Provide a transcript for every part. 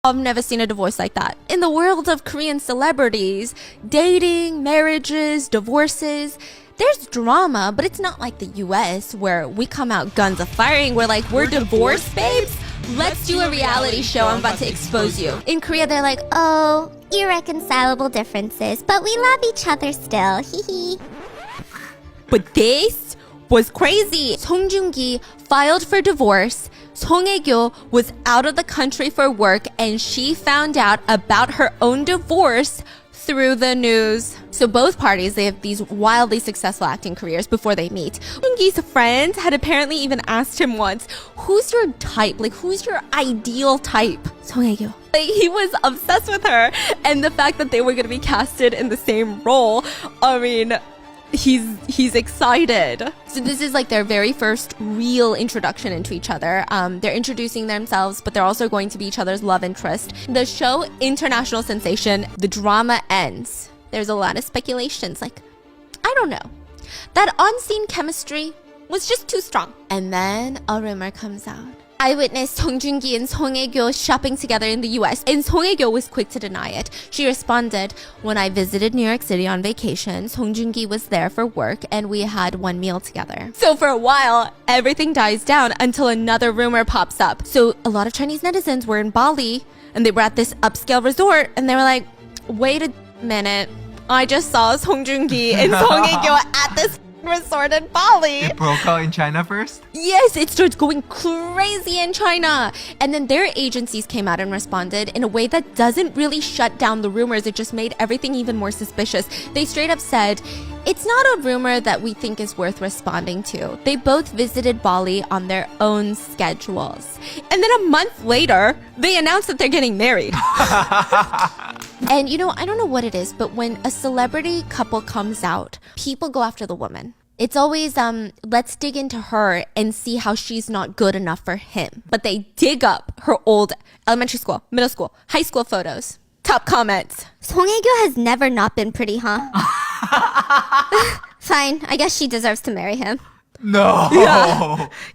I've never seen a divorce like that. In the world of Korean celebrities, dating, marriages, divorces, there's drama, but it's not like the US where we come out guns a-firing. We're like, we're divorced, babes? Let's do a reality show. I'm about to expose you. In Korea, they're like, Oh, irreconcilable differences, but we love each other still. Hee hee. but this was crazy. Song Joong-ki filed for divorce. Song Hye-kyo was out of the country for work, and she found out about her own divorce through the news. So both parties, they have these wildly successful acting careers before they meet. Joong-ki's friends had apparently even asked him once, who's your type? Like, who's your ideal type? Song Hye-kyo. Like, he was obsessed with her. And the fact that they were going to be casted in the same role, I mean, he's excited. So this is like their very first real introduction into each other. They're introducing themselves, but they're also going to be each other's love interest. The show, international sensation, the drama ends. There's a lot of speculations, like, I don't know. That on-scene chemistry was just too strong. And then a rumor comes out. Eyewitness Song Joong-ki and Song Hye-kyo shopping together in the US, and Song Hye-kyo was quick to deny it. She responded, when I visited New York City on vacation, Song Joong-ki was there for work and we had one meal together. So for a while, everything dies down until another rumor pops up. So a lot of Chinese netizens were in Bali and they were at this upscale resort and they were like, wait a minute, I just saw Song Joong-ki and Song Hye-kyo at this resort in Bali. It broke out in China first? Yes, it starts going crazy in China. And then their agencies came out and responded in a way that doesn't really shut down the rumors. It just made everything even more suspicious. They straight up said, it's not a rumor that we think is worth responding to. They both visited Bali on their own schedules. And then a month later, they announced that they're getting married. And you know, I don't know what it is, but when a celebrity couple comes out, people go after the woman. It's always, let's dig into her and see how she's not good enough for him. But they dig up her old elementary school, middle school, high school photos. Top comments. Song Hye-kyo has never not been pretty, huh? Fine, I guess she deserves to marry him. No.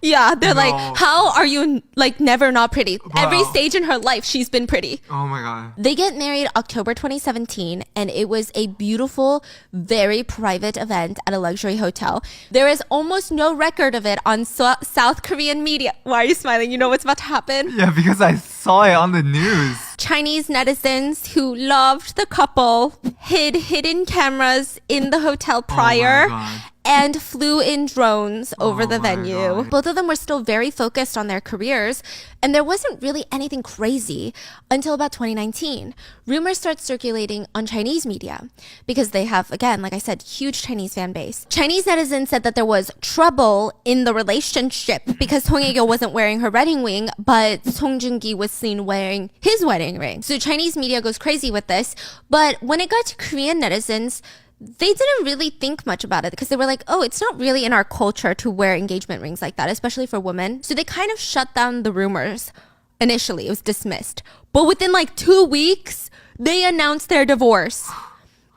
Yeah, they're No. like, how are you like never not pretty? Every stage in her life, she's been pretty. Oh my god. They get married October 2017, and it was a beautiful, very private event at a luxury hotel. There is almost no record of it on South Korean media. Why are you smiling? You know what's about to happen? Yeah, because I saw it on the news. Chinese netizens who loved the couple hid hidden cameras in the hotel prior. God. And flew in drones over the my venue. God. Both of them were still very focused on their careers, and there wasn't really anything crazy until about 2019. Rumors start circulating on Chinese media because they have, again, like I said, huge Chinese fan base. Chinese netizens said that there was trouble in the relationship because Song Hye-kyo wasn't wearing her wedding ring, but Song Joong-ki was seen wearing his wedding ring. So Chinese media goes crazy with this, but when it got to Korean netizens, they didn't really think much about it because they were like, oh, it's not really in our culture to wear engagement rings like that, especially for women. So they kind of shut down the rumors. Initially, it was dismissed. But within like 2 weeks, they announced their divorce.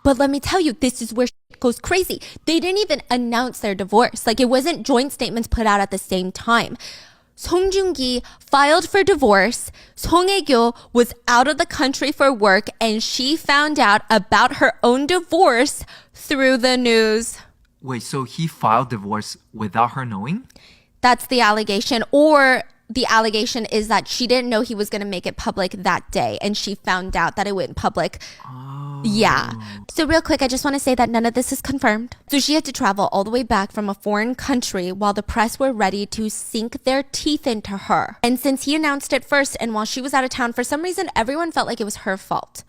But let me tell you, this is where shit goes crazy. They didn't even announce their divorce. Like, it wasn't joint statements put out at the same time. Song Joong-ki filed for divorce. Song Hye-kyo was out of the country for work, and she found out about her own divorce through the news. Wait, so he filed divorce without her knowing? That's the allegation. Or the allegation is that she didn't know he was going to make it public that day, and she found out that it went public. Yeah. So real quick, I just want to say that none of this is confirmed. So she had to travel all the way back from a foreign country while the press were ready to sink their teeth into her. And since he announced it first, and while she was out of town, for some reason, everyone felt like it was her fault.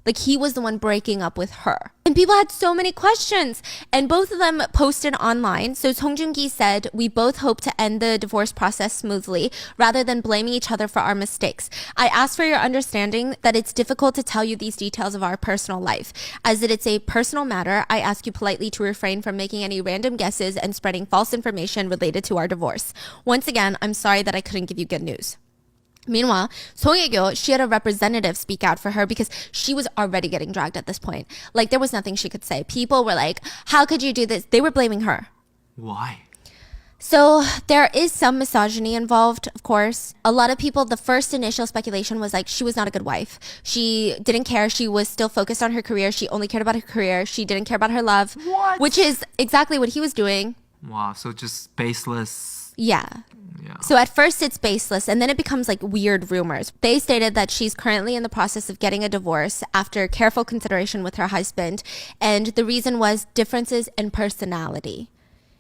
Like he was the one breaking up with her. And people had so many questions. And both of them posted online. So Song Joong-ki said, we both hope to end the divorce process smoothly rather than blaming each other for our mistakes. I ask for your understanding that it's difficult to tell you these details of our personal life. As it's a personal matter, I ask you politely to refrain from making any random guesses and spreading false information related to our divorce. Once again, I'm sorry that I couldn't give you good news. Meanwhile, Song Hye-kyo, she had a representative speak out for her because she was already getting dragged at this point. Like, there was nothing she could say. People were like, how could you do this? They were blaming her. Why? So there is some misogyny involved, of course. A lot of people, the first initial speculation was like she was not a good wife. She didn't care. She was still focused on her career. She only cared about her career. She didn't care about her love. What? Which is exactly what he was doing. Wow, so just baseless. Yeah. Yeah. So at first it's baseless and then it becomes like weird rumors. They stated that she's currently in the process of getting a divorce after careful consideration with her husband. And the reason was differences in personality.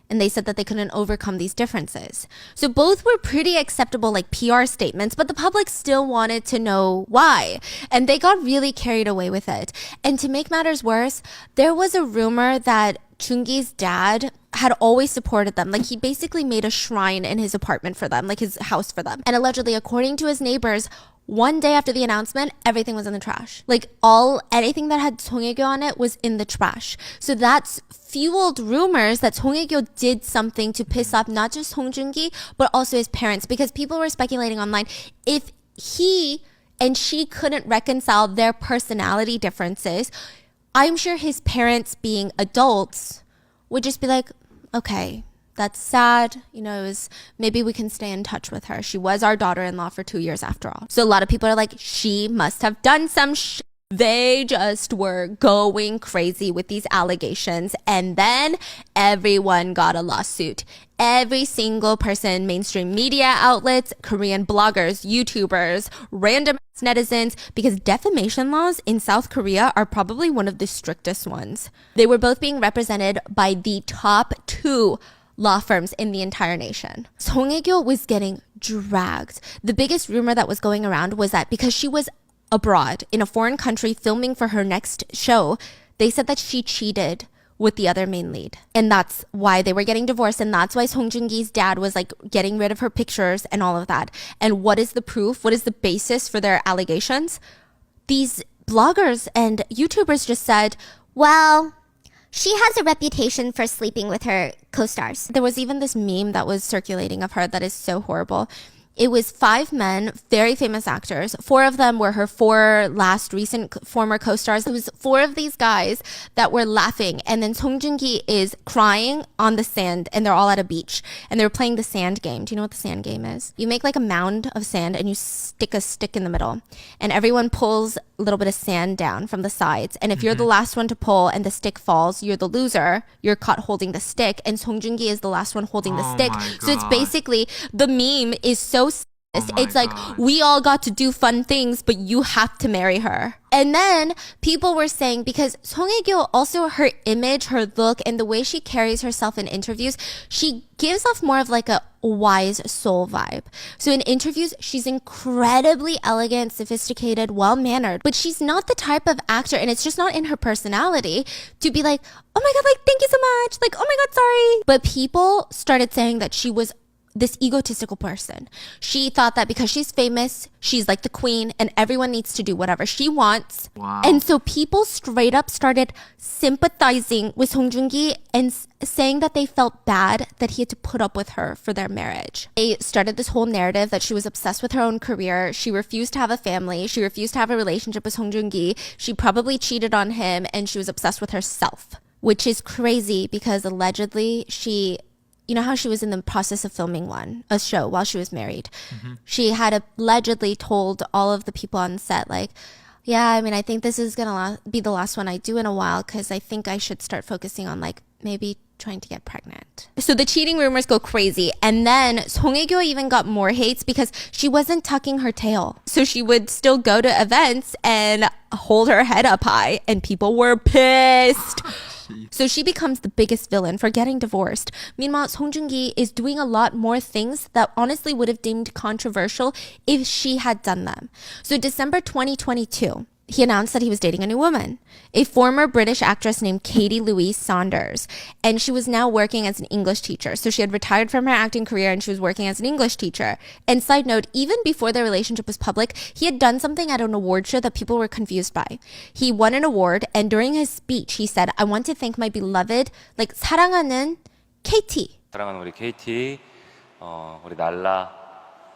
And they said that they couldn't overcome these differences. So both were pretty acceptable like PR statements, but the public still wanted to know why. And they got really carried away with it. And to make matters worse, there was a rumor that Joonggi's dad had always supported them. Like he basically made a shrine in his apartment for them, like his house for them. And allegedly, according to his neighbors, one day after the announcement, everything was in the trash. Like anything that had Song Hye Kyo on it was in the trash. So that's fueled rumors that Song Hye Kyo did something to piss off not just Song Joong-ki, but also his parents. Because people were speculating online, if he and she couldn't reconcile their personality differences, I'm sure his parents, being adults, would just be like, okay, that's sad. You know, maybe we can stay in touch with her. She was our daughter-in-law for 2 years after all. So a lot of people are like, she must have done some They just were going crazy with these allegations. And then everyone got a lawsuit. Every single person, mainstream media outlets, Korean bloggers, YouTubers, random netizens, because defamation laws in South Korea are probably one of the strictest ones. They were both being represented by the top 2 law firms in the entire nation. Song Hye Kyo was getting dragged. The biggest rumor that was going around was that because she was abroad in a foreign country filming for her next show, they said that she cheated with the other main lead. And that's why they were getting divorced. And that's why Song Joong-ki's dad was like getting rid of her pictures and all of that. And what is the proof? What is the basis for their allegations? These bloggers and YouTubers just said, Well, she has a reputation for sleeping with her co-stars. there was even this meme that was circulating of her that is so horrible. It was 5 men, very famous actors. 4 of them were her 4 last recent former co-stars. It was 4 of these guys that were laughing. And then Song Joong-ki is crying on the sand and they're all at a beach. And they're playing the sand game. Do you know what the sand game is? You make like a mound of sand and you stick a stick in the middle. And everyone pulls a little bit of sand down from the sides. And if you're the last one to pull and the stick falls, you're the loser. You're caught holding the stick. And Song Joong-ki is the last one holding the stick. So it's basically, the meme is so it's like, we all got to do fun things, but you have to marry her. And then people were saying, because Song Hye Kyo, also her image, her look, and the way she carries herself in interviews, she gives off more of like a wise soul vibe. So in interviews, she's incredibly elegant, sophisticated, well-mannered, but she's not the type of actor, and it's just not in her personality to be like, oh my God, like, thank you so much. Like, oh my God, sorry. But people started saying that she was this egotistical person. She thought that because she's famous, she's like the queen and everyone needs to do whatever she wants. Wow. And so people straight up started sympathizing with Song Joong-ki and saying that they felt bad that he had to put up with her for their marriage. They started this whole narrative that she was obsessed with her own career. She refused to have a family. She refused to have a relationship with Song Joong-ki. She probably cheated on him and she was obsessed with herself, which is crazy because allegedly you know how she was in the process of filming a show while she was married. She had allegedly told all of the people on set, like, yeah, I mean, I think this is going to be the last one I do in a while because I think I should start focusing on like maybe trying to get pregnant. So the cheating rumors go crazy. And then Song Hye Kyo even got more hates because she wasn't tucking her tail. So she would still go to events and hold her head up high and people were pissed. So she becomes the biggest villain for getting divorced. Meanwhile, Song Joong-ki is doing a lot more things that honestly would have deemed controversial if she had done them. So December 2022, he announced that he was dating a new woman, a former British actress named Katie Louise Saunders. And she was now working as an English teacher. So she had retired from her acting career and she was working as an English teacher. And side note, even before their relationship was public, he had done something at an award show that people were confused by. He won an award and during his speech, he said, I want to thank my beloved, like, 사랑하는 KT. 사랑하는 우리 KT, 우리 날라,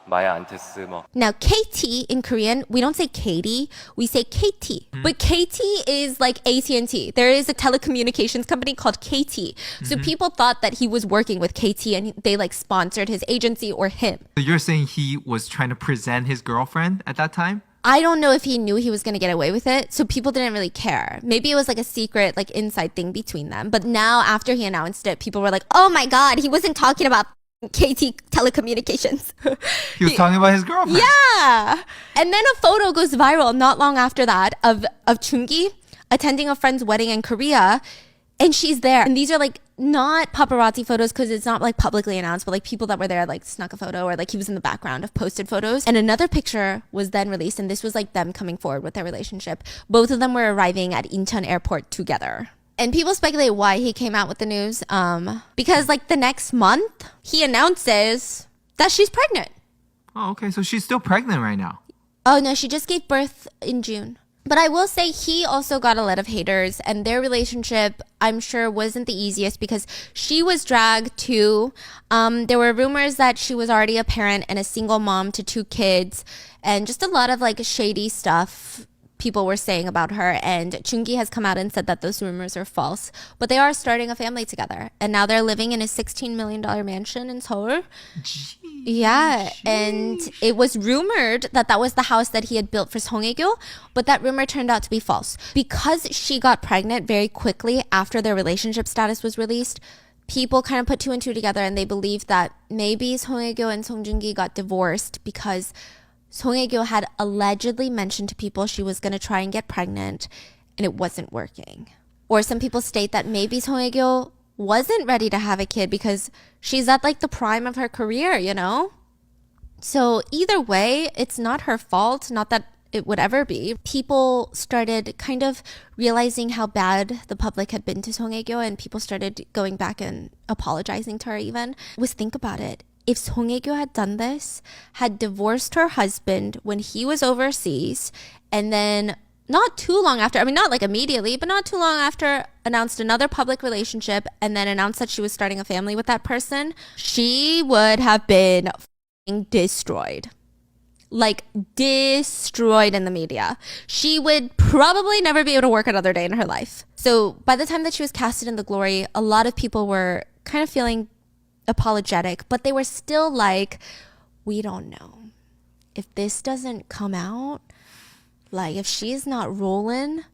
마야 안테스 뭐 Now, KT in Korean, we don't say Katie, we say KT. But KT is like AT&T. There is a telecommunications company called KT. So people thought that he was working with KT and they like sponsored his agency or him. So you're saying he was trying to present his girlfriend at that time? I don't know if he knew he was going to get away with it. So people didn't really care. Maybe it was like a secret, like inside thing between them. But now after he announced it, people were like, oh my God, he wasn't talking about KT telecommunications. He was talking about his girlfriend. Yeah. And then a photo goes viral not long after that of Chungi attending a friend's wedding in Korea. And she's there. And these are like not paparazzi photos because it's not like publicly announced, but like people that were there like snuck a photo or like he was in the background of posted photos. And another picture was then released. And this was like them coming forward with their relationship. Both of them were arriving at Incheon airport together. And people speculate why he came out with the news. Because like the next month, he announces that she's pregnant. Oh, okay. So she's still pregnant right now. Oh no, she just gave birth in June. But I will say he also got a lot of haters and their relationship, I'm sure, wasn't the easiest because she was dragged too. There were rumors that she was already a parent and a single mom to 2 kids and just a lot of like shady stuff people were saying about her, and Chungi has come out and said that those rumors are false. But they are starting a family together, and now they're living in a $16 million mansion in Seoul. Jeez. Yeah, and it was rumored that that was the house that he had built for Song Hye Kyo, but that rumor turned out to be false. Because she got pregnant very quickly after their relationship status was released, people kind of put 2 and 2 together, and they believed that maybe Song Hye Kyo and Song Joong-ki got divorced because Song Hye Kyo had allegedly mentioned to people she was going to try and get pregnant and it wasn't working. Or some people state that maybe Song Hye Kyo wasn't ready to have a kid because she's at like the prime of her career, you know? So either way, it's not her fault, not that it would ever be. People started kind of realizing how bad the public had been to Song Hye Kyo, and people started going back and apologizing to her even. Think about it. If Song Hye Kyo had done this, had divorced her husband when he was overseas, and then not too long after, I mean, not like immediately, but not too long after, announced another public relationship and then announced that she was starting a family with that person, she would have been destroyed. Like destroyed in the media. She would probably never be able to work another day in her life. So by the time that she was casted in The Glory, a lot of people were kind of feeling apologetic, but they were still like, we don't know. If this doesn't come out, like if she's not rolling,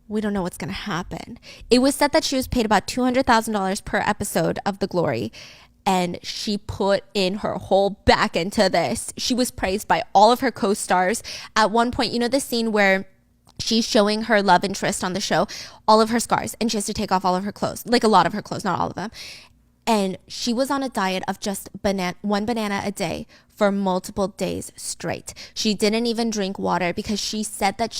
we don't know what's going to happen. It was said that she was paid about $200,000 per episode of The Glory, and she put in her whole back into this. She was praised by all of her co-stars. At one point, you know the scene where she's showing her love interest on the show, all of her scars, and she has to take off all of her clothes, like a lot of her clothes, not all of them. And she was on a diet of just one banana a day for multiple days straight. She didn't even drink water because she said that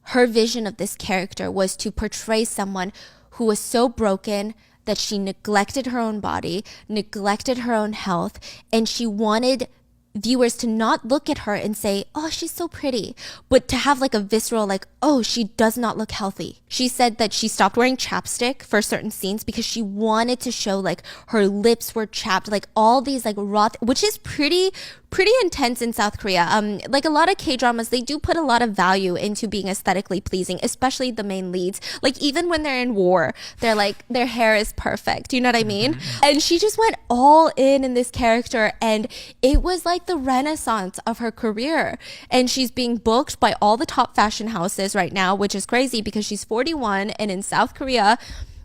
her vision of this character was to portray someone who was so broken that she neglected her own body, neglected her own health, and she wanted viewers to not look at her and say, oh, she's so pretty, but to have like a visceral, like, oh, she does not look healthy. She said that she stopped wearing chapstick for certain scenes because she wanted to show like her lips were chapped, like all these like raw, which is pretty intense in South Korea. Like a lot of K-dramas, they do put a lot of value into being aesthetically pleasing, especially the main leads. Like even when they're in war, they're like, their hair is perfect. You know what I mean? And she just went all in this character, and it was like the renaissance of her career. And she's being booked by all the top fashion houses right now, which is crazy because she's 41, and in South Korea,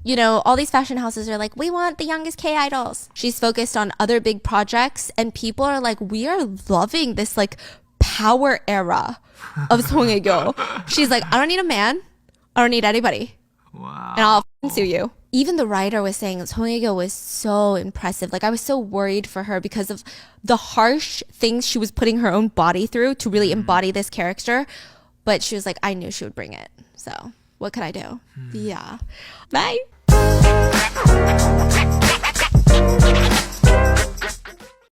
you know, all these fashion houses are like, we want the youngest K-idols. She's focused on other big projects, and people are like, we are loving this like power era of Song Hye Kyo. She's like, I don't need a man. I don't need anybody. Wow. And I'll sue you. Even the writer was saying Song Hye Kyo was so impressive. Like I was so worried for her because of the harsh things she was putting her own body through to really embody this character. But she was like, I knew she would bring it. So what could I do? Yeah. Bye.